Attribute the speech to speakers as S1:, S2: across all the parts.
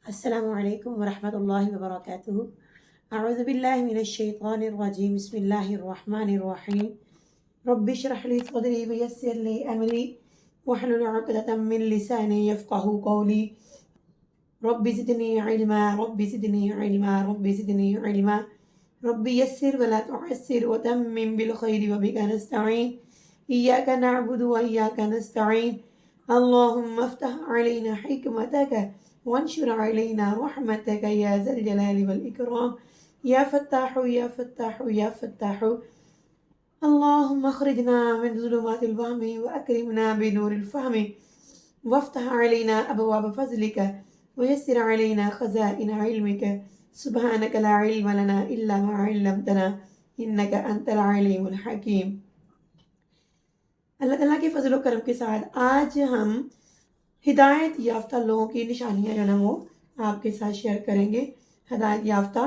S1: السلام علیکم ورحمۃ اللہ وبرکاتہ۔ اعوذ باللہ من الشیطان الرجیم، بسم اللہ الرحمن الرحیم۔ رب اشرح لی صدری ویسر لی امری واحلل عقدۃ من لسانی یفقہوا قولی۔ رب زدنی علما رب زدنی علما رب زدنی علما رب یسر ولا تعسر وتمم بالخیر وبک نستعین ایاک نعبد وایاک نستعین اللهم افتح علينا حكمتك وانشر علينا رحمتك يا ذا الجلال والإكرام يا فتاح يا فتاح يا فتاح اللهم اخرجنا من ظلمات الوهم وأكرمنا بنور الفهم وافتح علينا أبواب فضلك ويسر علينا خزائن علمك سبحانك لا علم لنا إلا ما علمتنا إنك أنت العليم الحكيم۔ اللہ تعالیٰ کے فضل و کرم کے ساتھ آج ہم ہدایت یافتہ لوگوں کی نشانیاں جو نا وہ آپ کے ساتھ شیئر کریں گے۔ ہدایت یافتہ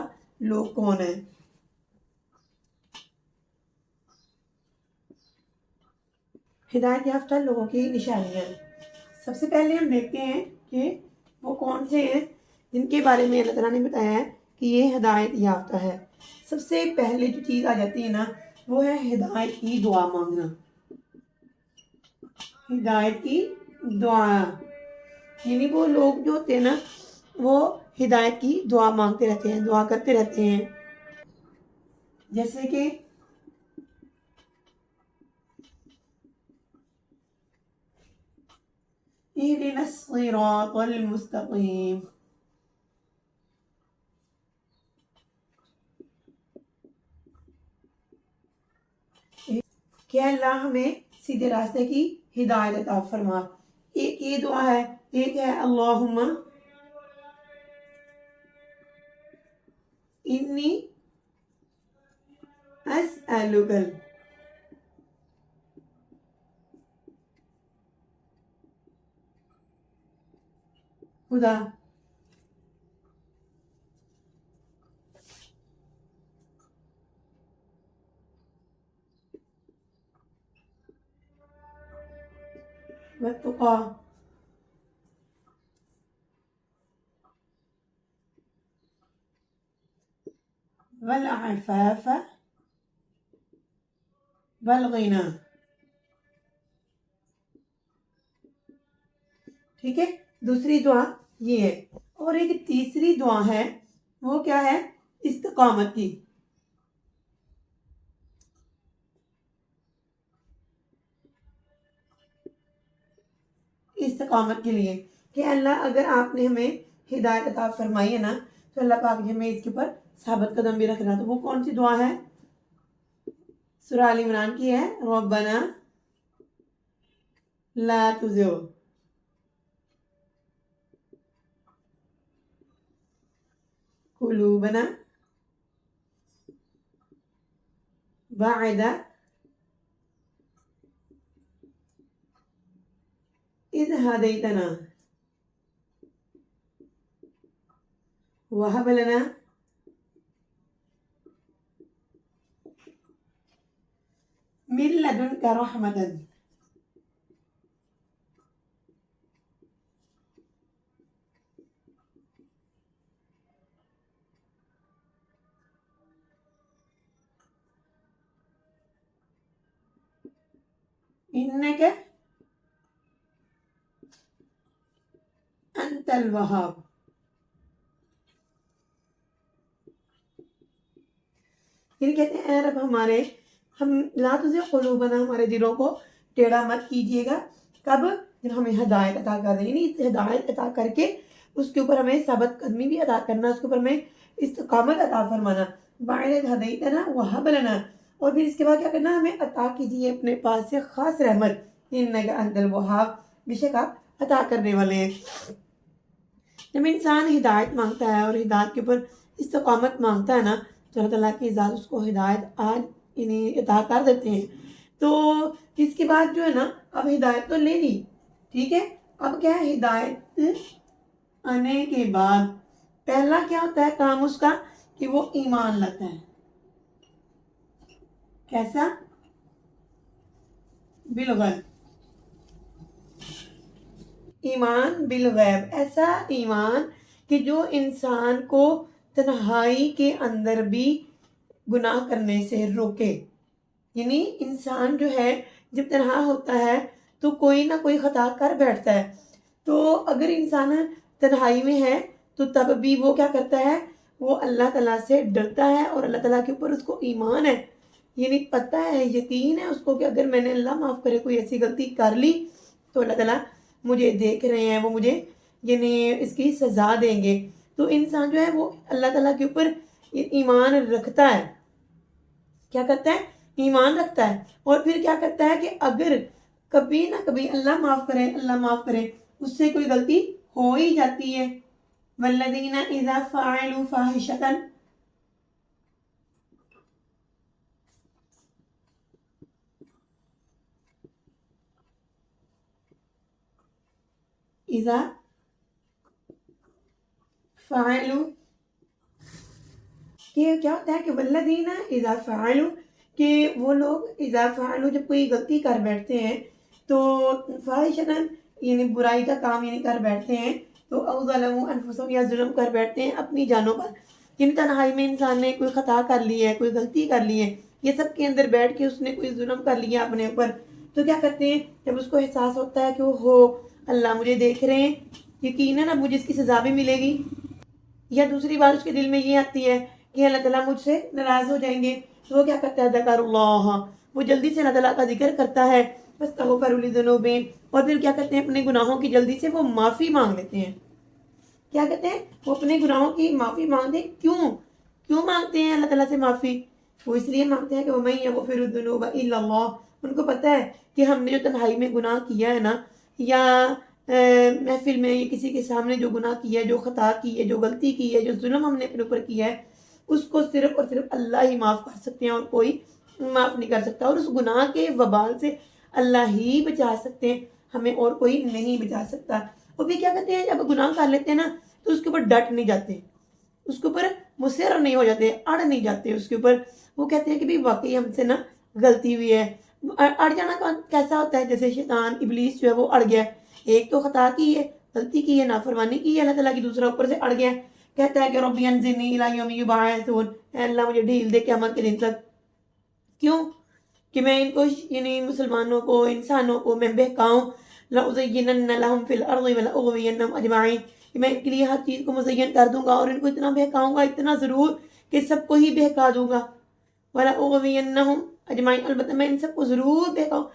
S1: لوگ کون ہیں؟ ہدایت یافتہ لوگوں کی نشانیاں، سب سے پہلے ہم دیکھتے ہیں کہ وہ کون سے ہیں جن کے بارے میں اللہ تعالیٰ نے بتایا ہے کہ یہ ہدایت یافتہ ہے۔ سب سے پہلے جو چیز آ جاتی ہے نا وہ ہے ہدایت کی دعا مانگنا۔ ہدایت کی دعا، یعنی وہ لوگ جو ہوتے ہیں نا وہ ہدایت کی دعا مانگتے رہتے ہیں، دعا کرتے رہتے ہیں، جیسے کہ اہدنا الصراط المستقیم، کہ اللہ ہمیں سیدھے راستے کی ہدایت عطا فرما۔ ایک یہ دعا ہے، ایک ہے اللہم انی اسألک خدا والتقی والعفاف والغنی۔ ٹھیک ہے، دوسری دعا یہ ہے، اور ایک تیسری دعا ہے وہ کیا ہے؟ استقامت کی۔ استقامت کے لیے کہ اللہ اگر آپ نے ہمیں ہدایت عطا فرمائی ہے نا تو اللہ پاک نے ہمیں اس کے اوپر ثابت قدم بھی رکھنا۔ تو وہ کون سی دعا ہے؟ سورہ آل عمران کی ہے، ربنا لا تزغ قلوبنا بعد إذ هديتنا وهب لنا من لدنك رحمة إنك أنت الوهاب۔ یہ کہتے ہیں اے رب ہمارے، ہم لا تزغ قلوبنا، ہمارے دلوں کو ٹیڑھا مت کیجیے گا۔ کب؟ جب ہمیں ہدایت عطا کر دیں، یعنی ہدایت عطا کر کے اس کے اوپر ہمیں ثابت قدمی بھی عطا کرنا، اس کے اوپر ہمیں استقامت عطا فرمانا۔ بعد اذ ہدیتنا وہب لنا، اور پھر اس کے بعد کیا کرنا؟ ہمیں عطا کیجیے اپنے پاس سے خاص رحمت، انک انت الوہاب، بے شک آپ عطا کرنے والے ہیں۔ جب انسان ہدایت مانگتا ہے اور ہدایت کے اوپر استقامت مانگتا ہے نا تو اللہ تعالیٰ کی ذات اس کو ہدایت آج انہیں عطا کر دیتے ہیں۔ تو اس کے بعد جو ہے نا اب ہدایت تو لے لی، ٹھیک ہے، اب کیا ہے؟ ہدایت آنے کے بعد پہلا کیا ہوتا ہے کام اس کا کہ وہ ایمان لاتا ہے۔ کیسا؟ بالغیب، ایمان بالغیب، ایسا ایمان کہ جو انسان کو تنہائی کے اندر بھی گناہ کرنے سے روکے. یعنی انسان جو ہے جب تنہا ہوتا ہے تو کوئی نہ کوئی خطا کر بیٹھتا ہے. تو اگر انسان تنہائی میں ہے تو تب بھی وہ کیا کرتا ہے, وہ اللہ تعالیٰ سے ڈرتا ہے اور اللہ تعالیٰ کے اوپر اس کو ایمان ہے, یعنی پتہ ہے, یقین ہے اس کو کہ اگر میں نے اللہ معاف کرے کوئی ایسی غلطی کر لی تو اللہ تعالیٰ مجھے دیکھ رہے ہیں, وہ مجھے یعنی اس کی سزا دیں گے. تو انسان جو ہے وہ اللہ تعالیٰ کے اوپر ایمان رکھتا ہے. کیا کرتا ہے؟ ایمان رکھتا ہے. اور پھر کیا کرتا ہے کہ اگر کبھی نہ کبھی اللہ معاف کرے اس سے کوئی غلطی ہو ہی جاتی ہے. والذین اذا فعلوا فاحشۃ اذا فعلوا, کہ کیا ہوتا ہے کہ والذین اذا فعلوا, کہ وہ لوگ اذا فعلوا جب کوئی غلطی کر بیٹھتے ہیں تو فاحشۃ یعنی برائی کا کام یعنی کر بیٹھتے ہیں, تو او ظلموا انفسهم یا ظلم کر بیٹھتے ہیں اپنی جانوں پر. یعنی تنہائی میں انسان نے کوئی خطا کر لی ہے, کوئی غلطی کر لی ہے, یہ سب کے اندر بیٹھ کے اس نے کوئی ظلم کر لیا اپنے اوپر, تو کیا کرتے ہیں جب اس کو احساس ہوتا ہے کہ وہ اللہ مجھے دیکھ رہے ہیں, یقیناً اب مجھے اس کی سزا بھی ملے گی, یا دوسری بات اس کے دل میں یہ آتی ہے کہ اللہ تعالیٰ مجھ سے ناراض ہو جائیں گے, تو وہ کیا کرتا ہے ذکر اللہ, وہ جلدی سے اللہ تعالیٰ کا ذکر کرتا ہے, فاستغفروا لذنوبہم, اور پھر کیا کرتے ہیں اپنے گناہوں کی جلدی سے وہ معافی مانگ لیتے ہیں. کیا کہتے ہیں, وہ اپنے گناہوں کی معافی مانگتے ہیں. کیوں مانگتے ہیں اللہ تعالیٰ سے معافی؟ وہ اس لیے مانگتے ہیں کہ وَمَن يَغْفِرُ الذُّنُوبَ إِلَّا اللَّهُ, ان کو پتہ ہے کہ ہم نے جو تنہائی میں گناہ کیا ہے نا, یا محفل میں یا کسی کے سامنے جو گناہ کیا ہے, جو خطا کی ہے, جو غلطی کی ہے, جو ظلم ہم نے اپنے اوپر کیا ہے, اس کو صرف اور صرف اللہ ہی معاف کر سکتے ہیں اور کوئی معاف نہیں کر سکتا. اور اس گناہ کے وبال سے اللہ ہی بچا سکتے ہیں, ہمیں اور کوئی نہیں بچا سکتا. اور بھی کیا کہتے ہیں جب گناہ کر لیتے ہیں نا تو اس کے اوپر ڈٹ نہیں جاتے, اس کے اوپر مصر نہیں ہو جاتے, اڑ نہیں جاتے اس کے اوپر. وہ کہتے ہیں کہ بھی واقعی ہم سے نا غلطی ہوئی ہے. اڑ جانا کیسا ہوتا ہے, جیسے شیطان ابلیس جو ہے وہ اڑ گیا, ایک تو خطا کی ہے, غلطی کی ہے, نافرمانی کی ہے اللہ تعالیٰ کی, دوسرا اوپر سے اڑ گیا, کہتا ہے کہ ربی انظرنی الی یوم یبعثون, اے اللہ مجھے ڈھیل دے قیامت کے دن تک. کیوں کہ میں ان کو یعنی مسلمانوں کو, انسانوں کو میں بہکاؤں. لَأُزَيِّنَنَّ لَهُمْ فِي الْأَرْضِ وَلَأُغْوِيَنَّهُمْ أَجْمَعِينَ, کہ میں ان کے لیے ہر چیز کو مزین کر دوں گا اور ان کو اتنا بہکاؤں گا, اتنا ضرور کہ سب کو ہی بہکا دوں گا. وَلَأُغْوِيَنَّهُمْ أَجْمَعِينَ, البتہ میں ان سب کو ضرور بہکاؤں.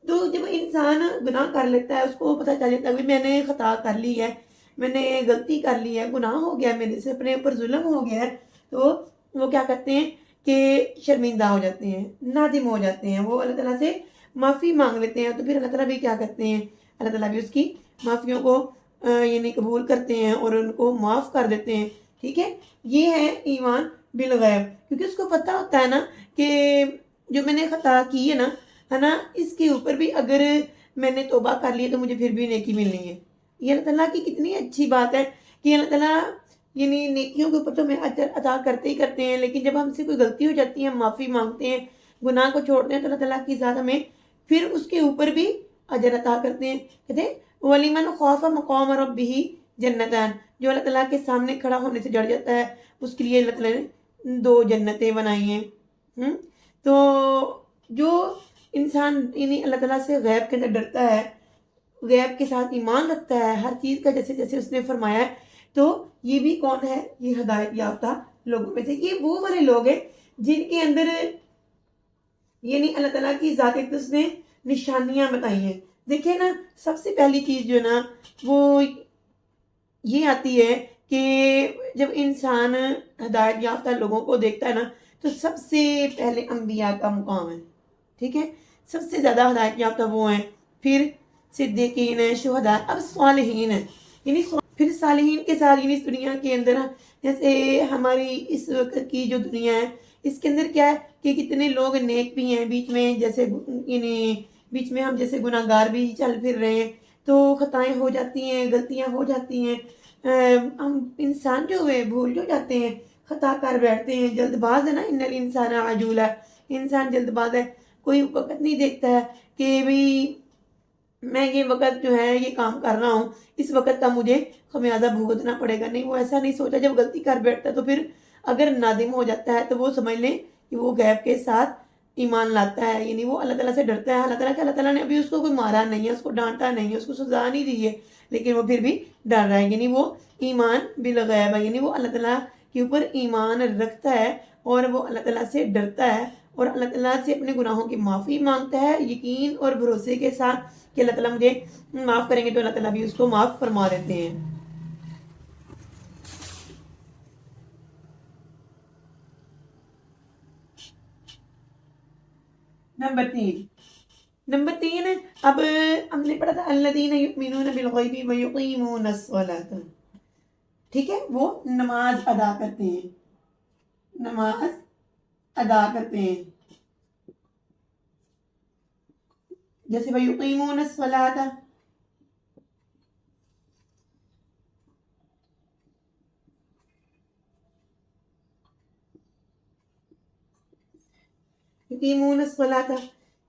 S1: تو جب انسان گناہ کر لیتا ہے اس کو پتہ چل جاتا ہے کہ میں نے خطا کر لی ہے, میں نے غلطی کر لی ہے, گناہ ہو گیا میرے سے, اپنے اوپر ظلم ہو گیا ہے, تو وہ کیا کرتے ہیں کہ شرمندہ ہو جاتے ہیں, نادم ہو جاتے ہیں, وہ اللہ تعالیٰ سے معافی مانگ لیتے ہیں. تو پھر اللہ تعالیٰ بھی کیا کرتے ہیں, اللہ تعالیٰ بھی اس کی معافیوں کو یعنی قبول کرتے ہیں اور ان کو معاف کر دیتے ہیں. ٹھیک ہے, یہ ہے ایمان بالغیب, کیونکہ اس کو پتہ ہوتا ہے نا کہ جو میں نے خطا کی ہے نا, اس کے اوپر بھی اگر میں نے توبہ کر لی تو مجھے پھر بھی نیکی ملنی ہے. یہ اللہ تعالیٰ کی کتنی اچھی بات ہے کہ اللہ تعالیٰ یعنی نیکیوں کے اوپر تو ہمیں اجر عطا کرتے ہی کرتے ہیں, لیکن جب ہم سے کوئی غلطی ہو جاتی ہے, ہم معافی مانگتے ہیں, گناہ کو چھوڑتے ہیں, تو اللہ تعالیٰ کی ذات ہمیں پھر اس کے اوپر بھی اجر عطا کرتے ہیں. کہتے ہیں وَلِمَنْ خَافَ مَقَامَ رَبِّهِ جَنَّتَانِ, جو اللہ تعالیٰ کے سامنے کھڑا ہونے سے ڈر جاتا ہے اس کے لیے اللہ تعالیٰ نے 2 جنتیں بنائی ہیں. تو جو انسان یعنی اللہ تعالیٰ سے غیب کے اندر ڈرتا ہے, غیب کے ساتھ ایمان رکھتا ہے ہر چیز کا, جیسے جیسے اس نے فرمایا ہے, تو یہ بھی کون ہے, یہ ہدایت یافتہ لوگوں میں سے. یہ وہ والے لوگ ہیں جن کے اندر یعنی اللہ تعالیٰ کی ذات اقدس نے نشانیاں بتائی ہیں. دیکھیں نا, سب سے پہلی چیز جو ہے نا وہ یہ آتی ہے کہ جب انسان ہدایت یافتہ لوگوں کو دیکھتا ہے نا تو سب سے پہلے انبیاء کا مقام ہے. ٹھیک ہے, سب سے زیادہ ہدایت یافتہ وہ ہیں, پھر صدیقین ہیں, شہداء, اب صالحین ہیں. یعنی پھر صالحین کے ساتھ یعنی اس دنیا کے اندر جیسے ہماری اس وقت کی جو دنیا ہے اس کے اندر کیا ہے کہ کتنے لوگ نیک بھی ہیں, بیچ میں جیسے یعنی بیچ میں ہم جیسے گناہ گار بھی چل پھر رہے ہیں, تو خطائیں ہو جاتی ہیں, غلطیاں ہو جاتی ہیں, ہم انسان جو ہوئے بھول جو جاتے ہیں, خطا کر بیٹھتے ہیں, جلد باز ہے نا, ان الانسان عجول ہے, انسان جلد باز ہے, کوئی وقت نہیں دیکھتا ہے کہ بھئی میں یہ وقت جو ہے یہ کام کر رہا ہوں, اس وقت کا مجھے خمیازہ بھگتنا پڑے گا. نہیں، وہ ایسا نہیں سوچا. جب غلطی کر بیٹھتا ہے تو پھر اگر نادم ہو جاتا ہے تو وہ سمجھ لیں کہ وہ غیب کے ساتھ ایمان لاتا ہے، یعنی وہ اللہ تعالیٰ سے ڈرتا ہے. اللہ تعالیٰ نے ابھی اس کو کوئی مارا نہیں ہے، اس کو ڈانٹا نہیں ہے، اس کو سزا نہیں دی ہے، لیکن وہ پھر بھی ڈر رہا ہے. یعنی وہ ایمان بالغیب ہے، یعنی وہ اللہ تعالیٰ کے اوپر ایمان رکھتا ہے اور وہ اللہ تعالیٰ سے ڈرتا ہے اور اللہ تعالیٰ سے اپنے گناہوں کی معافی مانگتا ہے، یقین اور بھروسے کے ساتھ کہ اللہ تعالیٰ مجھے معاف کریں گے تو اللہ تعالیٰ بھی اس کو معاف فرما دیتے ہیں. نمبر 3 اب ہم نے پڑھا تھا الذین یؤمنون بالغیب ویقیمون الصلاۃ. ٹھیک ہے، وہ نماز ادا کرتے ہیں، نماز ادا کرتے ہیں. جیسے ویقیمون الصلاۃ، یقیمون الصلاۃ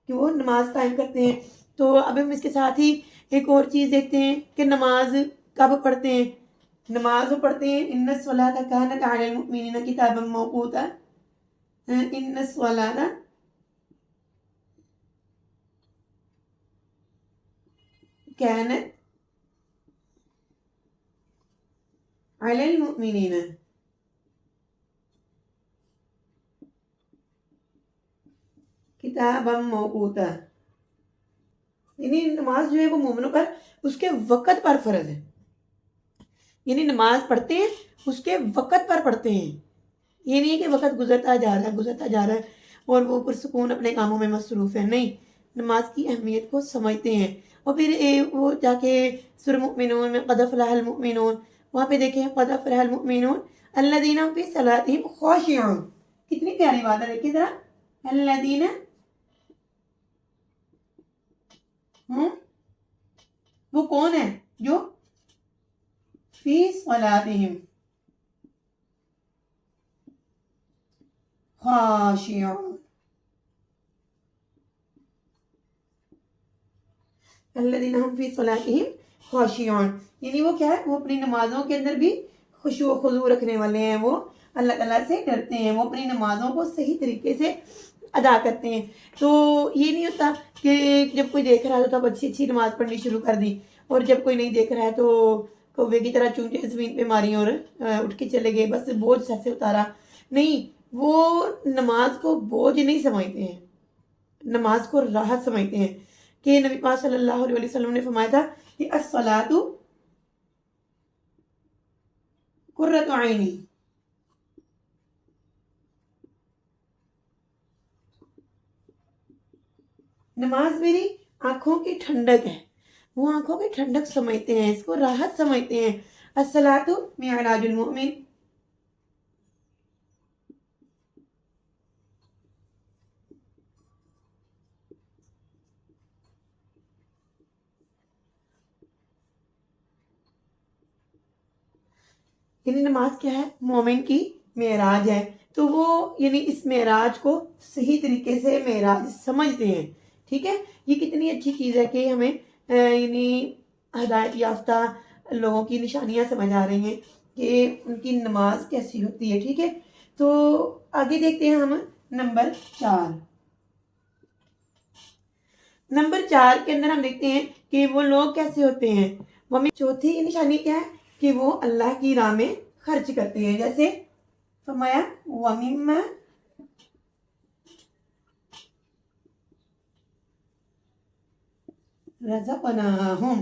S1: کہ وہ نماز قائم کرتے ہیں. تو اب ہم اس کے ساتھ ہی ایک اور چیز دیکھتے ہیں کہ نماز کب پڑھتے ہیں. نماز وہ پڑھتے ہیں ان الصلاۃ کانت علی المؤمنین کتابا موقوتا. ان الصلاۃ کانت علی المؤمنین کتابا موقوتا، یعنی نماز جو ہے وہ مومنوں پر اس کے وقت پر فرض ہے. یعنی نماز پڑھتے ہیں اس کے وقت پر پڑھتے ہیں. یہ نہیں ہے کہ وقت گزرتا جا رہا ہے اور وہ پرسکون اپنے کاموں میں مصروف ہے. نہیں، نماز کی اہمیت کو سمجھتے ہیں. اور پھر وہ جا کے سورہ مؤمنون میں قد افلح المؤمنون، وہاں پہ دیکھیں قد افلح المؤمنون الذین هم فی صلاتہم خاشعون. کتنی پیاری بات ہے، دیکھیں ذرا. الذین وہ کون ہے جو فی صلاتہم خاشعون. الذین هم فی صلاتہم خاشعون، یعنی وہ کیا ہے، وہ اپنی نمازوں کے اندر بھی خشوع و خضوع رکھنے والے ہیں. وہ اللہ تعالیٰ سے ڈرتے ہیں، وہ اپنی نمازوں کو صحیح طریقے سے ادا کرتے ہیں. تو یہ نہیں ہوتا کہ جب کوئی دیکھ رہا ہے تو اب اچھی نماز پڑھنی شروع کر دی، اور جب کوئی نہیں دیکھ رہا ہے تو کوے کی طرح چونچے زمین پہ ماری اور اٹھ کے چلے گئے، بس بوجھ سر سے اتارا. نہیں، وہ نماز کو بوجھ نہیں سمجھتے ہیں، نماز کو راحت سمجھتے ہیں. کہ نبی پاک صلی اللہ علیہ وسلم نے فرمایا تھا کہ الصلاۃ قرۃ عینی، نماز میری آنکھوں کی ٹھنڈک ہے. وہ آنکھوں کی ٹھنڈک سمجھتے ہیں، اس کو راحت سمجھتے ہیں. الصلاۃ معراج المؤمن، یعنی نماز کیا ہے، مومن کی معراج ہے. تو وہ یعنی اس معراج کو صحیح طریقے سے معراج سمجھتے ہیں. ٹھیک ہے، یہ کتنی اچھی چیز ہے کہ ہمیں یعنی ہدایت یافتہ لوگوں کی نشانیاں سمجھ آ رہی ہیں کہ ان کی نماز کیسی ہوتی ہے. ٹھیک ہے، تو آگے دیکھتے ہیں ہم نمبر 4. نمبر 4 کے اندر ہم دیکھتے ہیں کہ وہ لوگ کیسے ہوتے ہیں. وہ چوتھی نشانی کیا ہے کہ وہ اللہ کی راہ میں خرچ کرتے ہیں. جیسے فرمایا وَمِمَّا رَزَقْنَاهُمْ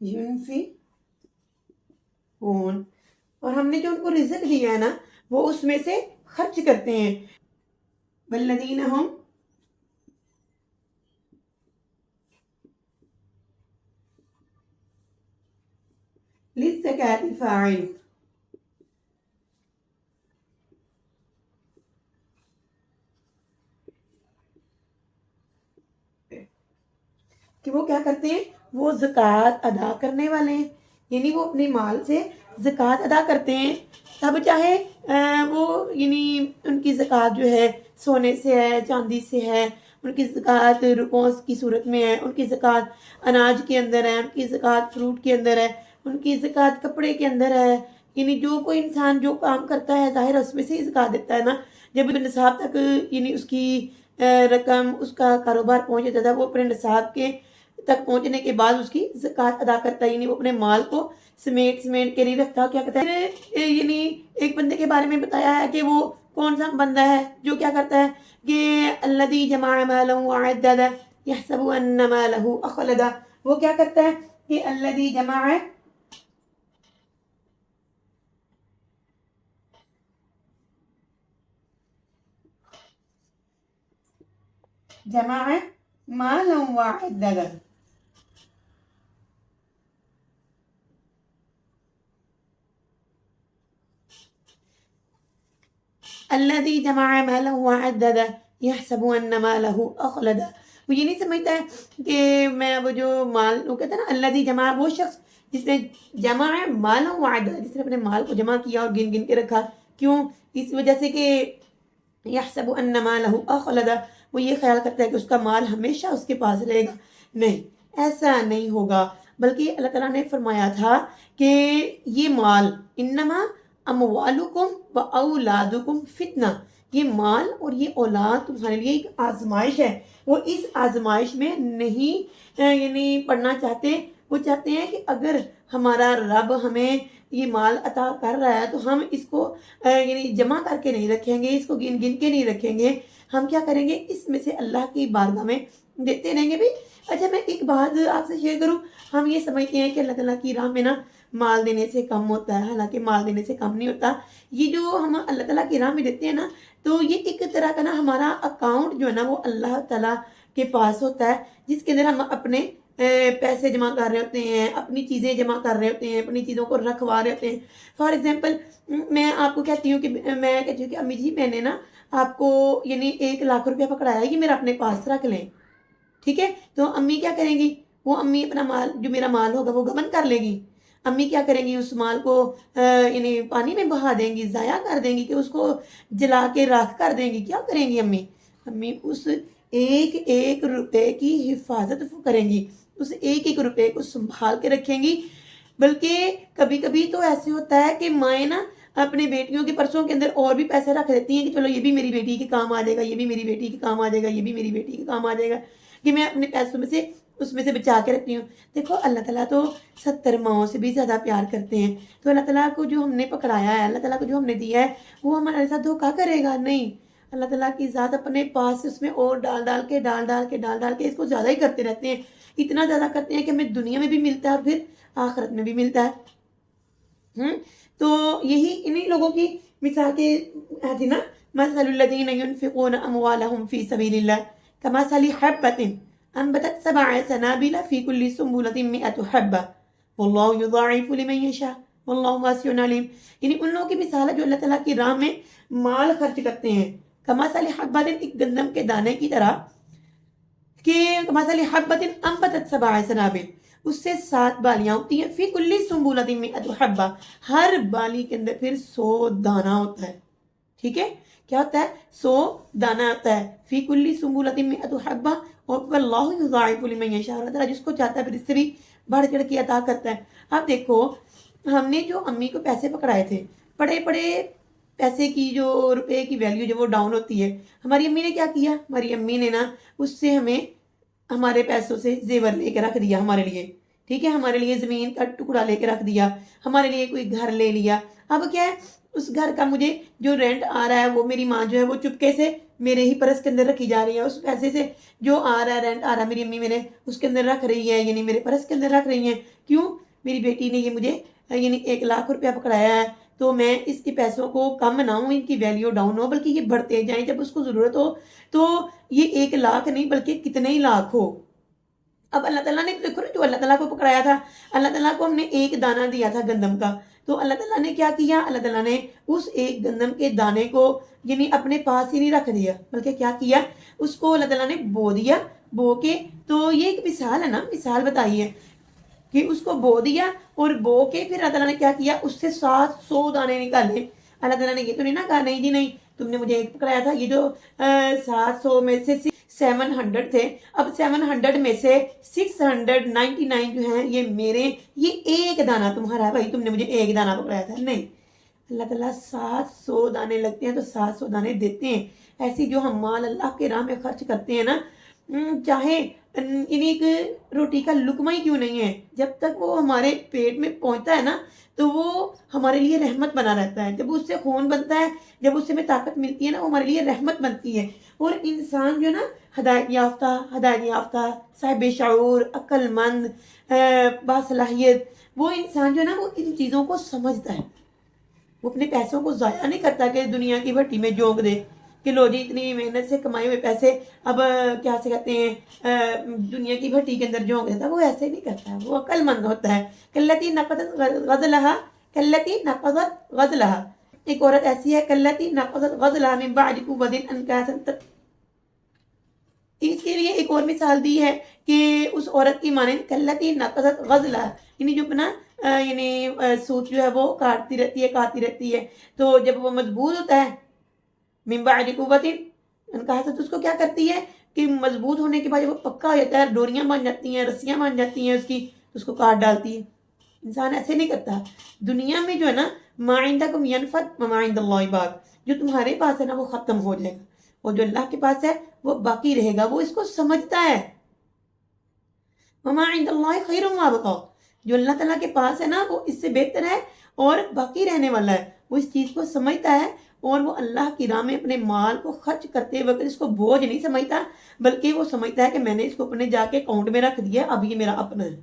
S1: يُنْفِقُونَ، اور ہم نے جو ان کو رزق دیا ہے نا وہ اس میں سے خرچ کرتے ہیں. وَالَّذِينَ هُمْ لِلزَّكَاةِ فَاعِلُونَ، کہ وہ کیا کرتے ہیں، وہ زکوٰۃ ادا کرنے والے ہیں. یعنی وہ اپنے مال سے زکوٰۃ ادا کرتے ہیں. تب چاہے وہ یعنی ان کی زکوٰۃ جو ہے سونے سے ہے، چاندی سے ہے، ان کی زکوٰۃ روپوں کی صورت میں ہے، ان کی زکوٰۃ اناج کے اندر ہے، ان کی زکوٰۃ فروٹ کے اندر ہے، ان کی زکوٰۃ کپڑے کے اندر ہے. یعنی جو کوئی انسان جو کام کرتا ہے ظاہر اس میں سے ہی زکوٰۃ دیتا ہے نا. جب نصاب تک یعنی اس کی رقم اس کا کاروبار پہنچ جاتا تھا، وہ اپنے نصاب کے تک پہنچنے کے بعد اس کی زکوٰۃ ادا کرتا ہے. یعنی وہ اپنے مال کو سمیٹ کے نہیں رکھتا. کیا کہتا ہے یعنی ایک بندے کے بارے میں بتایا ہے کہ وہ کون سا بندہ ہے جو کیا کرتا ہے کہ الذی جمع مالہ وعددہ یحسب ان مالہ اخلدہ. وہ کیا کرتا ہے کہ الذی جمع مالا وعددہ. الذي جمع ماله وعدده يحسب ان ماله اخلده. وہ یہ نہیں سمجھتا ہے کہ میں وہ جو مال وہ کہتا ہے نا الذي جمع، وہ شخص جس نے جمع مالا وعدده، جس نے اپنے مال کو جمع کیا اور گن کے رکھا. کیوں؟ اس وجہ سے کہ يحسب ان ماله اخلده، وہ یہ خیال کرتا ہے کہ اس کا مال ہمیشہ اس کے پاس رہے گا. نہیں، ایسا نہیں ہوگا. بلکہ اللہ تعالیٰ نے فرمایا تھا کہ یہ مال انما اموالکم و اولادکم فتنہ، یہ مال اور یہ اولاد تمہارے لیے ایک آزمائش ہے. وہ اس آزمائش میں نہیں یعنی پڑھنا چاہتے. وہ چاہتے ہیں کہ اگر ہمارا رب ہمیں یہ مال عطا کر رہا ہے تو ہم اس کو یعنی جمع کر کے نہیں رکھیں گے، اس کو گن کے نہیں رکھیں گے. ہم کیا کریں گے؟ اس میں سے اللہ کی بارگاہ میں دیتے رہیں گے. بھی اچھا میں ایک بات آپ سے شیئر کروں. ہم یہ سمجھتے ہیں کہ اللہ تعالیٰ کی راہ میں نا مال دینے سے کم ہوتا ہے، حالانکہ مال دینے سے کم نہیں ہوتا. یہ جو ہم اللہ تعالیٰ کی راہ میں دیتے ہیں نا، تو یہ ایک طرح کا نا ہمارا اکاؤنٹ جو ہے نا وہ اللہ تعالیٰ کے پاس ہوتا ہے، جس کے اندر ہم اپنے پیسے جمع کر رہے ہوتے ہیں، اپنی چیزیں جمع کر رہے ہوتے ہیں، اپنی چیزوں کو رکھوا رہے ہوتے ہیں. فار ایگزامپل میں آپ کو کہتی ہوں کہ امی جی میں نے نا آپ کو یعنی 1,00,000 روپیہ پکڑایا ہے، یہ میرا اپنے پاس رکھ لیں. ٹھیک ہے؟ تو امی کیا کریں گی؟ وہ امی اپنا مال جو میرا مال ہوگا وہ گبن کر لے گی. امی کیا کریں گی؟ اس مال کو یعنی پانی میں بہا دیں گی، ضائع کر دیں گی، کہ اس کو جلا کے راکھ کر دیں گی. کیا کریں گی امی؟ امی اس ایک روپے کی حفاظت کریں گی، اس ایک روپے کو سنبھال کے رکھیں گی. بلکہ کبھی کبھی تو ایسے ہوتا ہے کہ مائیں نا اپنے بیٹیوں کے پرسوں کے اندر اور بھی پیسے رکھ دیتی ہیں کہ چلو یہ بھی میری بیٹی کے کام آ جائے گا، یہ بھی میری بیٹی کے کام آ جائے گا، یہ بھی میری بیٹی کے کام آ جائے گا، کہ میں اپنے پیسوں میں سے اس میں سے بچا کے رکھتی ہوں. دیکھو اللہ تعالیٰ تو 70 ماؤں سے بھی زیادہ پیار کرتے ہیں. تو اللہ تعالیٰ کو جو ہم نے پکڑایا ہے، اللہ تعالیٰ کو جو ہم نے دیا ہے، وہ ہمارے ساتھ دھوکا کرے گا؟ نہیں. اللہ تعالیٰ کی ذات اپنے پاس اس میں اور ڈال کے اس کو زیادہ ہی کرتے رہتے ہیں. اتنا زیادہ کرتے ہیں کہ ہمیں دنیا میں بھی ملتا ہے اور پھر آخرت میں بھی ملتا ہے. تو یہی انہی لوگوں کی مثال کے تھی نا، مثل الذین ينفقون اموالهم فی سبیل اللہ کمثل حبۃ انبتت 7 سنابل فی کل سنبلۃ 100 حبۃ واللہ یضاعف لمن یشاء واللہ واسع علیم. یعنی ان لوگوں کی مثال ہے جو اللہ تعالیٰ کی راہ میں مال خرچ کرتے ہیں. کمثل حبۃ، ایک گندم کے دانے کی طرح، کہ کمثل حبۃ انبتت 7 سنابل، اس سے 7 بالیاں ہوتی ہیں. فی کل سنبلۃ 100 حبۃ، ہر بالی کے اندر پھر 100 دانہ ہوتا ہے. ٹھیک ہے؟ کیا ہوتا ہے؟ 100 دانہ ہوتا ہے. فی کل سنبلۃ 100 حبۃ اور واللہ یضاعف لمن یشاء، اللہ تعالیٰ جس کو چاہتا ہے پھر اس سے بھی بڑھ چڑھ کے عطا کرتا ہے. اب دیکھو ہم نے جو امی کو پیسے پکڑائے تھے، بڑے پیسے کی جو روپے کی ویلیو جو وہ ڈاؤن ہوتی ہے، ہماری امی نے کیا کیا؟ ہماری امی نے نا اس سے ہمیں ہمارے پیسوں سے زیور لے کے رکھ دیا ہمارے لیے. ٹھیک ہے؟ ہمارے لیے زمین کا ٹکڑا لے کے رکھ دیا، ہمارے لیے کوئی گھر لے لیا. اب کیا ہے؟ اس گھر کا مجھے جو رینٹ آ رہا ہے وہ میری ماں جو ہے وہ چپکے سے میرے ہی پرس کے اندر رکھی جا رہی ہے. اس پیسے سے جو آ رہا ہے رینٹ آ رہا ہے میری امی میرے اس کے اندر رکھ رہی ہے، یعنی میرے پرس کے اندر رکھ رہی ہیں. کیوں؟ میری بیٹی نے یہ مجھے یعنی 1,00,000 روپیہ پکڑایا ہے، تو میں اس کے پیسوں کو کم نہ ہوں، ان کی ویلیو ڈاؤن ہو، بلکہ یہ بڑھتے جائیں. جب اس کو ضرورت ہو تو یہ 1,00,000 نہیں بلکہ کتنے ہی لاکھ ہو. اب اللہ تعالیٰ نے دیکھو جو اللہ تعالیٰ کو پکڑایا تھا، اللہ تعالیٰ کو ہم نے 1 دانہ دیا تھا گندم کا، تو اللہ تعالیٰ نے کیا کیا؟ اللہ تعالیٰ نے اس 1 گندم کے دانے کو یعنی اپنے پاس ہی نہیں رکھ دیا، بلکہ کیا کیا؟ اس کو اللہ تعالیٰ نے بو دیا. بو کے تو یہ ایک مثال ہے نا، مثال بتائی ہے کہ اس کو بو دیا اور بو کے پھر اللہ تعالیٰ نے کیا کیا؟ اس سے 700 دانے نکالے. اللہ تعالیٰ نے یہ تو نہیں نا کہا نہیں جی نہیں تم نے مجھے 1 پکڑایا تھا، یہ جو 700 میں سے 700 تھے، اب 700 میں سے 699 جو ہیں یہ میرے، یہ ایک دانہ تمہارا ہے بھائی، تم نے مجھے ایک دانہ پکڑایا تھا، نہیں، اللہ تعالیٰ 700 دانے لگتے ہیں تو 700 دانے دیتے ہیں۔ ایسی جو ہم مال اللہ کے راہ میں خرچ کرتے ہیں نا، چاہے ایک روٹی کا لقمہ ہی کیوں نہیں ہے، جب تک وہ ہمارے پیٹ میں پہنچتا ہے نا تو وہ ہمارے لیے رحمت بنا رہتا ہے، جب اس سے خون بنتا ہے، جب اس سے ہمیں طاقت ملتی ہے نا، وہ ہمارے لیے رحمت بنتی ہے۔ اور انسان جو ہے نا ہدایت یافتہ صاحب شعور، عقل مند، باصلاحیت، وہ انسان جو ہے نا وہ ان چیزوں کو سمجھتا ہے، وہ اپنے پیسوں کو ضائع نہیں کرتا کہ دنیا کی بھٹی میں جھونک دے کہ لو جی اتنی محنت سے کمائے ہوئے پیسے اب کیا سے کہتے ہیں دنیا کی بھٹی کے اندر جھونک دیتا، وہ ایسے نہیں کرتا، وہ عقل مند ہوتا ہے۔ کلتی نقضت غزلها، ایک عورت ایسی ہے کلتی نقضت غزلها من بعد قوة انکاسا، اس کے لیے ایک اور مثال دی ہے کہ اس عورت کی مانند کلتی نقضت غزلها، یعنی جو اپنا سوت جو ہے وہ کاٹتی رہتی ہے، تو جب وہ مضبوط ہوتا ہے من بعد قوت انکاسا، تو اس کو کیا کرتی ہے کہ مضبوط ہونے کے بعد جب وہ پکا ہو جاتا ہے، ڈوریاں بن جاتی ہیں، رسیاں بن جاتی ہیں اس کو کاٹ ڈالتی ہے۔ انسان ایسے نہیں کرتا، دنیا میں جو ہے نا ما عندکم ینفد وما عند اللہ باق، جو تمہارے پاس ہے نا وہ ختم ہو جائے گا، اور جو اللہ کے پاس ہے وہ باقی رہے گا، وہ اس کو سمجھتا ہے۔ وما عند اللہ خیر وابقا، جو اللہ تعالیٰ کے پاس ہے نا وہ اس سے بہتر ہے اور باقی رہنے والا ہے، وہ اس چیز کو سمجھتا ہے، اور وہ اللہ کی راہ میں اپنے مال کو خرچ کرتے وقت اس کو بوجھ نہیں سمجھتا، بلکہ وہ سمجھتا ہے کہ میں نے اس کو اپنے جا کے اکاؤنٹ میں رکھ دیا، اب یہ میرا اپنا ہے،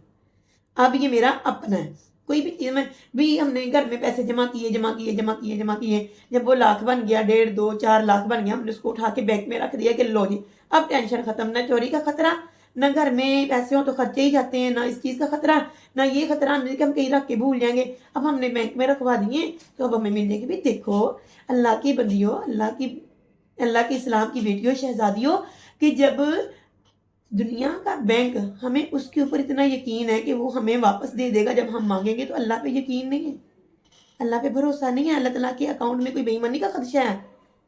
S1: اب یہ میرا اپنا ہے۔ کوئی بھی چیز میں بھی ہم نے گھر میں پیسے جمع کیے، جب وہ لاکھ بن گیا، 1.5 2 4 لاکھ بن گیا، ہم نے اس کو اٹھا کے بینک میں رکھ دیا کہ لو جی اب ٹینشن ختم، نہ چوری کا خطرہ، نہ گھر میں پیسے ہوں تو خرچے ہی جاتے ہیں، نہ اس چیز کا خطرہ، نہ یہ خطرہ کہ ہم کہیں رکھ کے بھول جائیں گے، اب ہم نے بینک میں رکھوا دیے تو اب ہمیں مل جائے گی۔ بھی دیکھو اللہ کی بندیوں، اللہ کی اسلام کی بیٹیوں، شہزادیوں، کہ جب دنیا کا بینک ہمیں اس کے اوپر اتنا یقین ہے کہ وہ ہمیں واپس دے دے گا جب ہم مانگیں گے، تو اللہ پہ یقین نہیں ہے، اللہ پہ بھروسہ نہیں ہے، اللہ تعالیٰ کے اکاؤنٹ میں کوئی بے ایمانی کا خدشہ ہے،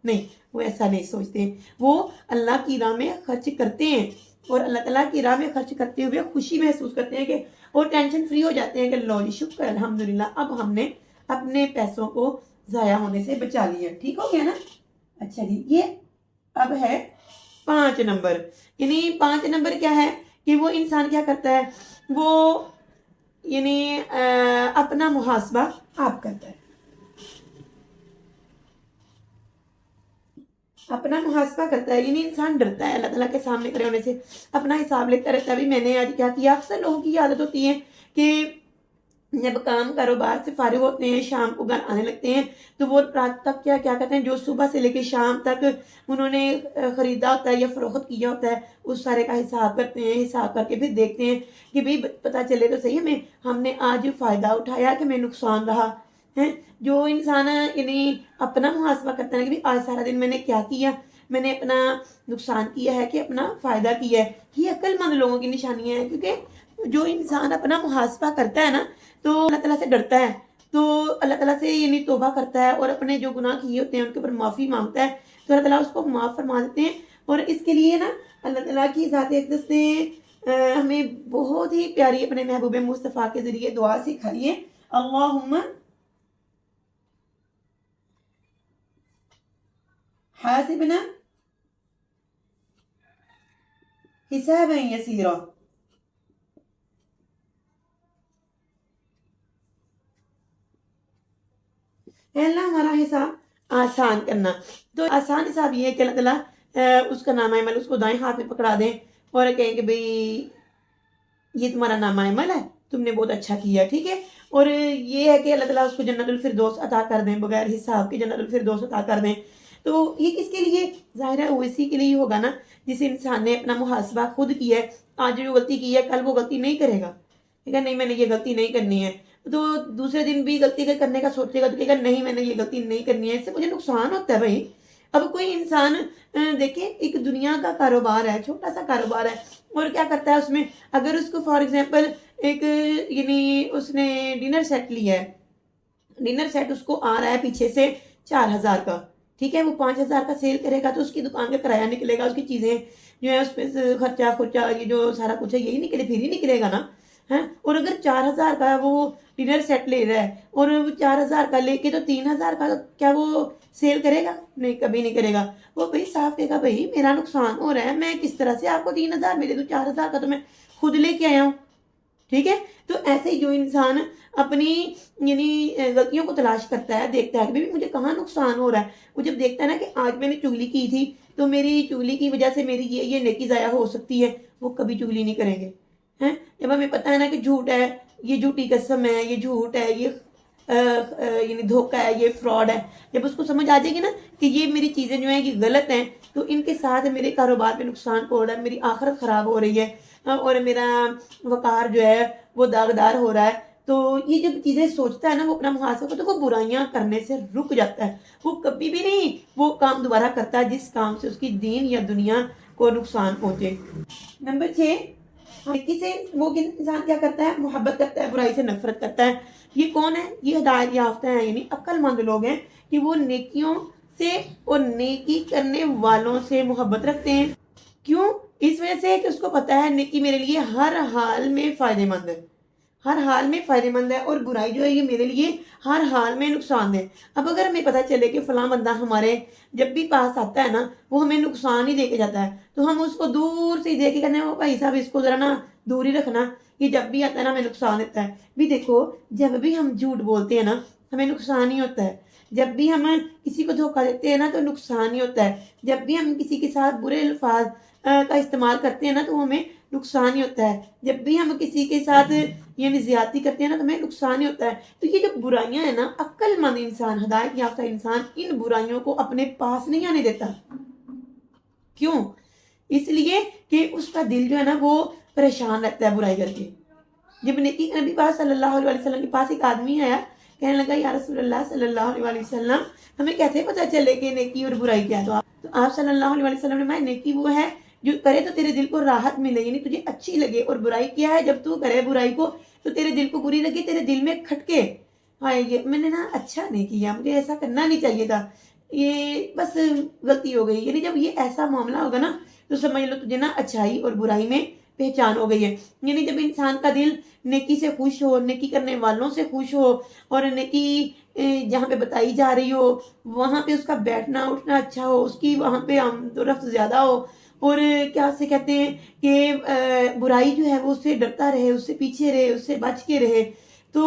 S1: نہیں، وہ ایسا نہیں سوچتے ہیں، وہ اللہ کی راہ میں خرچ کرتے ہیں، اور اللہ تعالیٰ کی راہ میں خرچ کرتے ہوئے خوشی محسوس کرتے ہیں کہ اور ٹینشن فری ہو جاتے ہیں کہ لو جی شکر الحمدللہ، اب ہم نے اپنے پیسوں کو ضائع ہونے سے بچا لیا، ٹھیک ہو گیا نا۔ اچھا جی، یہ اب ہے 5 نمبر، یعنی 5 نمبر کیا ہے کہ وہ انسان کیا کرتا ہے، وہ یعنی اپنا محاسبہ آپ کرتا ہے، اپنا محاسبہ کرتا ہے، یعنی انسان ڈرتا ہے اللہ تعالیٰ کے سامنے کھڑے ہونے سے، اپنا حساب لیتا رہتا ہے، بھی میں نے آج کیا کیا۔ اکثر لوگوں کی عادت ہوتی ہے کہ جب کام کاروبار سے فارغ ہوتے ہیں، شام کو گھر آنے لگتے ہیں، تو وہ رات تک کیا کہتے ہیں، جو صبح سے لے کے شام تک انہوں نے خریدا ہوتا ہے یا فروخت کیا ہوتا ہے، اس سارے کا حساب کرتے ہیں، حساب کر کے پھر دیکھتے ہیں کہ بھئی پتہ چلے تو صحیح ہم نے آج فائدہ اٹھایا کہ میں نقصان رہا ہے۔ جو انسان یعنی اپنا محاسبہ کرتا ہے کہ آج سارا دن میں نے کیا کیا، میں نے اپنا نقصان کیا ہے کہ اپنا فائدہ کیا ہے، یہ عقل مند لوگوں کی نشانیاں ہیں، کیونکہ جو انسان اپنا محاسبہ کرتا ہے نا تو اللہ تعالیٰ سے ڈرتا ہے، تو اللہ تعالیٰ سے یعنی توبہ کرتا ہے، اور اپنے جو گناہ کیے ہوتے ہیں ان کے اوپر معافی مانگتا ہے، تو اللہ تعالیٰ اس کو معاف فرما دیتے ہیں۔ اور اس کے لیے نا اللہ تعالیٰ کی ذات اقدس نے ہمیں بہت ہی پیاری اپنے محبوب مصطفیٰ کے ذریعے دعا سکھائی ہے، اللہم حاسبنا حسابا یسیرا، اے اللہ ہمارا حساب آسان کرنا۔ تو آسان حساب یہ ہے کہ اللہ تعالیٰ اس کا نامہ عمل اس کو دائیں ہاتھ میں پکڑا دیں اور کہیں کہ بھئی یہ تمہارا نامہ عمل ہے، تم نے بہت اچھا کیا، ٹھیک ہے، اور یہ ہے کہ اللہ تعالیٰ اس کو جنت الفردوس عطا کر دیں، بغیر حساب کے جنت الفردوس عطا کر دیں۔ تو یہ کس کے لیے ظاہر ہے، وہ اسی کے لیے ہوگا نا جس انسان نے اپنا محاسبہ خود کیا ہے، آج جو غلطی کی ہے کل وہ غلطی نہیں کرے گا، ٹھیک ہے، نہیں میں نے یہ غلطی نہیں کرنی ہے، تو دوسرے دن بھی غلطی کرنے کا سوچے گا تو کہے گا نہیں میں نے یہ غلطی نہیں کرنی ہے، اس سے مجھے نقصان ہوتا ہے بھائی۔ اب کوئی انسان دیکھیں ایک دنیا کا کاروبار ہے، چھوٹا سا کاروبار ہے، اور کیا کرتا ہے اس میں، اگر اس کو فار ایگزامپل ایک یعنی اس نے ڈنر سیٹ لیا ہے، ڈنر سیٹ اس کو آ رہا ہے پیچھے سے 4000 کا، ٹھیک ہے، وہ 5,000 کا سیل کرے گا تو اس کی دکان کا کرایہ نکلے گا، اس کی چیزیں جو ہے اس پہ خرچہ یہ جو سارا کچھ ہے یہی نکلے، پھر ہی نکلے گا نا. ہے، اور اگر 4,000 کا وہ ڈنر سیٹ لے رہا ہے اور 4,000 کا لے کے تو 3,000 کا کیا وہ سیل کرے گا؟ نہیں، کبھی نہیں کرے گا. وہ بھائی صاف کہے گا بھائی میرا نقصان ہو رہا ہے، میں کس طرح سے آپ کو 3,000 میں دے دوں، 4,000 کا تو میں خود لے کے آیا ہوں. ٹھیک ہے، تو ایسے ہی جو انسان اپنی یعنی غلطیوں کو تلاش کرتا ہے، دیکھتا ہے کہ مجھے کہاں نقصان ہو رہا ہے، وہ جب دیکھتا ہے نا کہ آج میں نے چگلی کی تھی تو میری چگلی کی وجہ سے میری یہ نیکی ضائع ہو سکتی ہے، وہ کبھی چگلی نہیں کریں گے. جب ہمیں پتہ ہے نا کہ جھوٹ ہے، یہ جھوٹی قسم ہے، یہ جھوٹ ہے، یہ یعنی دھوکہ ہے، یہ فراڈ ہے، جب اس کو سمجھ آ جائے گی نا کہ یہ میری چیزیں جو ہیں یہ غلط ہیں، تو ان کے ساتھ میرے کاروبار میں نقصان ہو رہا ہے، میری آخرت خراب ہو رہی ہے اور میرا وقار جو ہے وہ داغدار ہو رہا ہے. تو یہ جب چیزیں سوچتا ہے نا وہ اپنا محاسبہ کرتا ہے، تو وہ برائیاں کرنے سے رک جاتا ہے، وہ کبھی بھی نہیں وہ کام دوبارہ کرتا جس کام سے اس کی دین یا دنیا کو نقصان پہنچے. نمبر 6، نیکی سے وہ انسان کیا کرتا ہے؟ محبت کرتا ہے، برائی سے نفرت کرتا ہے. یہ کون ہے؟ یہ ہدایت یافتہ ہیں، یعنی عقل مند لوگ ہیں کہ وہ نیکیوں سے اور نیکی کرنے والوں سے محبت رکھتے ہیں. کیوں؟ اس وجہ سے کہ اس کو پتا ہے نیکی میرے لیے ہر حال میں فائدہ مند ہے، ہر حال میں فائدہ مند ہے، اور برائی جو ہے یہ میرے لیے ہر حال میں نقصان ہے. اب اگر ہمیں پتہ چلے کہ فلاں بندہ ہمارے جب بھی پاس آتا ہے نا وہ ہمیں نقصان ہی دے کے جاتا ہے، تو ہم اس کو دور سے دیکھ کے کہتے ہیں وہ بھائی صاحب اس کو ذرا نا دور ہی رکھنا، یہ جب بھی آتا ہے نا ہمیں نقصان دیتا ہے. بھی دیکھو، جب بھی ہم جھوٹ بولتے ہیں نا ہمیں نقصان ہی ہوتا ہے، جب بھی ہم کسی کو دھوکہ دیتے ہیں نا تو نقصان ہی ہوتا ہے، جب بھی ہم کسی کے ساتھ برے الفاظ کا استعمال کرتے ہیں نا تو ہمیں نقصان ہی ہوتا ہے، جب بھی ہم کسی کے ساتھ یعنی زیادتی کرتے ہیں نا تو ہمیں نقصان ہی ہوتا ہے. تو یہ جو برائیاں ہیں نا، عقل مند انسان، ہدایت یافتہ انسان ان برائیوں کو اپنے پاس نہیں آنے دیتا. کیوں؟ اس لیے کہ اس کا دل جو ہے نا وہ پریشان رہتا ہے برائی کر کے. جب نیکی نبی پاک صلی اللہ علیہ وسلم کے پاس ایک آدمی آیا، کہنے لگا یا رسول اللہ صلی اللہ علیہ وسلم ہمیں کیسے پتہ چلے کہ نیکی اور برائی کیا ہے؟ تو آپ صلی اللہ علیہ وسلم نے فرمایا نیکی وہ ہے جو کرے تو تیرے دل کو راحت ملے، یعنی تجھے اچھی لگے، اور برائی کیا ہے؟ جب تو کرے برائی کو تو تیرے دل کو بری لگے، تیرے دل میں کھٹکے ہائے یہ میں نے نا اچھا نہیں کیا، مجھے ایسا کرنا نہیں چاہیے تھا، یہ بس غلطی ہو گئی. یعنی جب یہ ایسا معاملہ ہوگا نا تو سمجھ لو تجھے نا اچھائی اور برائی میں پہچان ہو گئی ہے. یعنی جب انسان کا دل نیکی سے خوش ہو، نیکی کرنے والوں سے خوش ہو، اور نیکی جہاں پہ بتائی جا رہی ہو وہاں پہ اس کا بیٹھنا اٹھنا اچھا ہو، اس کی وہاں پہ آمد و رفت زیادہ ہو، اور کیا سے کہتے ہیں کہ برائی جو ہے وہ اس سے ڈرتا رہے، اس سے پیچھے رہے، اس سے بچ کے رہے. تو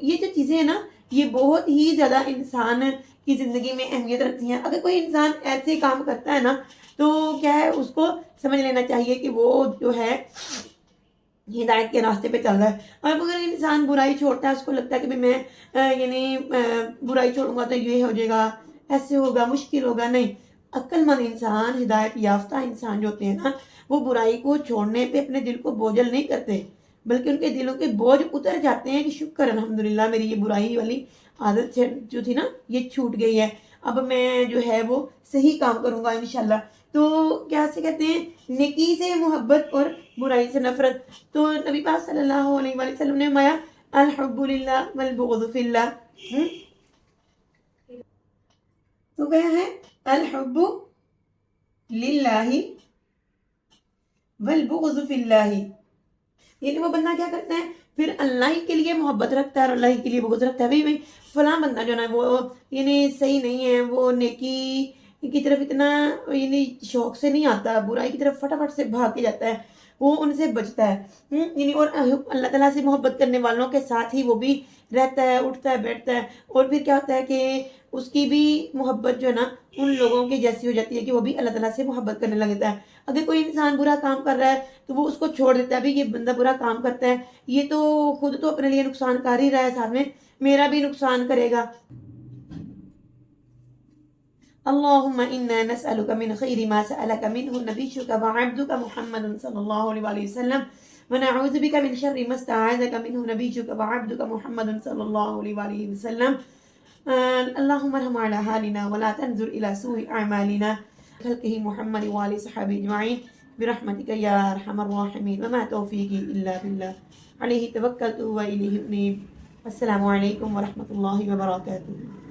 S1: یہ جو چیزیں ہیں نا یہ بہت ہی زیادہ انسان کی زندگی میں اہمیت رکھتی ہیں. اگر کوئی انسان ایسے کام کرتا ہے نا تو کیا ہے اس کو سمجھ لینا چاہیے کہ وہ جو ہے ہدایت کے راستے پہ چل رہا ہے. اور اگر انسان برائی چھوڑتا ہے، اس کو لگتا ہے کہ میں یعنی برائی چھوڑوں گا تو یہ ہو جائے گا، ایسے ہوگا، مشکل ہوگا، نہیں. عقل مند انسان، ہدایت یافتہ انسان جو ہوتے ہیں نا وہ برائی کو چھوڑنے پہ اپنے دل کو بوجھل نہیں کرتے، بلکہ ان کے دلوں کے بوجھ اتر جاتے ہیں کہ شکر الحمدللہ میری یہ برائی والی عادت جو تھی نا یہ چھوٹ گئی ہے، اب میں جو ہے وہ صحیح کام کروں گا انشاءاللہ. تو کیا سے کہتے ہیں نیکی سے محبت اور برائی سے نفرت. تو نبی پاک صلی اللہ علیہ وسلم نے فرمایا الحب للہ والبغض فی اللہ. تو کیا ہے الحب للہ والبغض فی اللہ، یعنی وہ بندہ کیا کرتا ہے پھر اللہ ہی کے لیے محبت رکھتا ہے اور اللہ ہی کے لیے بغض رکھتا ہے. بھائی فلاں بندہ جو نا وہ یعنی صحیح نہیں ہے، وہ نیکی کی طرف اتنا یعنی شوق سے نہیں آتا، برائی کی طرف فٹافٹ سے بھاگ کے جاتا ہے، وہ ان سے بچتا ہے. یعنی اور اللہ تعالیٰ سے محبت کرنے والوں کے ساتھ ہی وہ بھی رہتا ہے، اٹھتا ہے، بیٹھتا ہے. اور پھر کیا ہوتا ہے کہ اس کی بھی محبت جو ہے نا ان لوگوں کی جیسی ہو جاتی ہے کہ وہ بھی اللہ تعالیٰ سے محبت کرنے لگتا ہے. اگر کوئی انسان برا کام کر رہا ہے تو وہ اس کو چھوڑ دیتا ہے، بھی یہ بندہ برا کام کرتا ہے، یہ تو خود تو اپنے لیے نقصان کر ہی رہا ہے، ساتھ میں میرا بھی نقصان کرے گا. اللهم إنا نسألك من خير ما سألك منه نبيك وعبدك محمد صلى الله عليه وسلم، ونعوذ بك من شر ما استعاذك منه نبيك وعبدك محمد صلى الله عليه وسلم. اللهم ارحم على حالنا ولا تنظر إلى سوء أعمالنا خلقه محمد وآل صحابه أجمعين برحمتك يا أرحم الراحمين. وما توفيقي إلا بالله عليه توكلت وإليه أنيب. السلام عليكم ورحمة الله وبركاته.